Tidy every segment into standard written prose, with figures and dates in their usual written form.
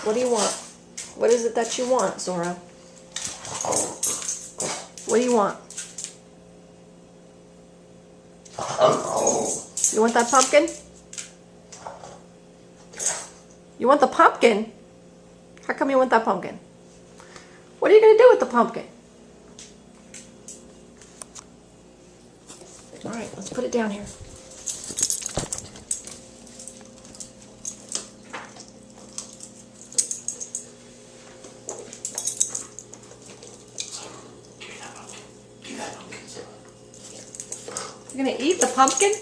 What do you want? What is it that you want, Zorro? What do you want? You want that pumpkin? You want the pumpkin? How come you want that pumpkin? What are you going to do with the pumpkin? All right, let's put it down here. You're going to eat the pumpkin?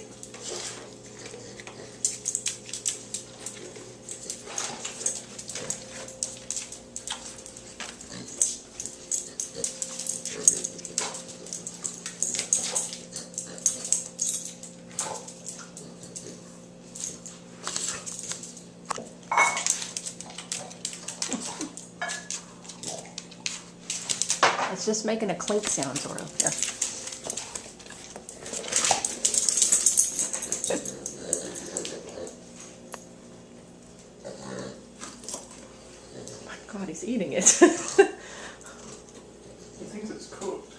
It's just making a clink sound, Zorro. Here. Oh my God, he's eating it. He thinks it's cooked.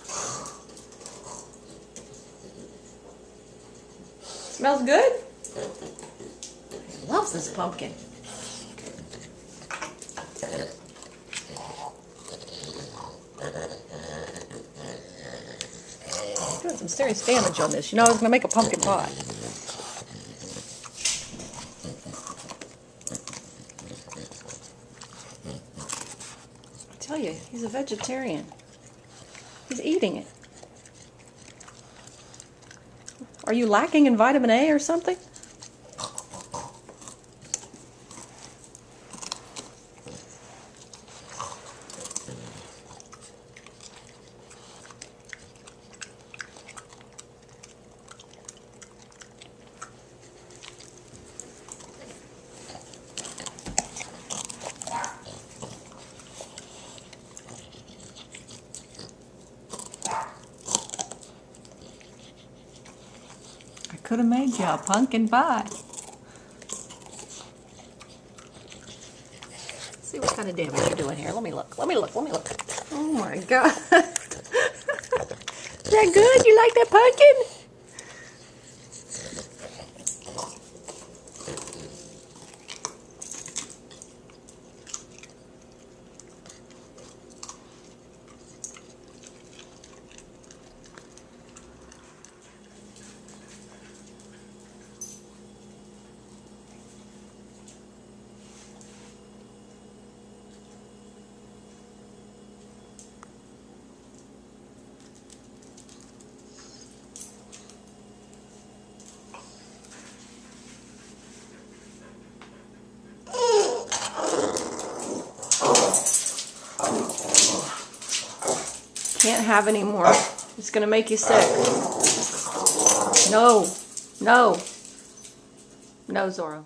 Smells good? He loves this pumpkin. Doing some serious damage on this. You know I was going to make a pumpkin pie. I tell you, he's a vegetarian. He's eating it. Are you lacking in vitamin A or something? I could have made you a pumpkin pie. See what kind of damage you're doing here. Let me look. Let me look. Let me look. Oh my God. Is that good? You like that pumpkin? Can't have any more. It's going to make you sick. No. No. No, Zorro.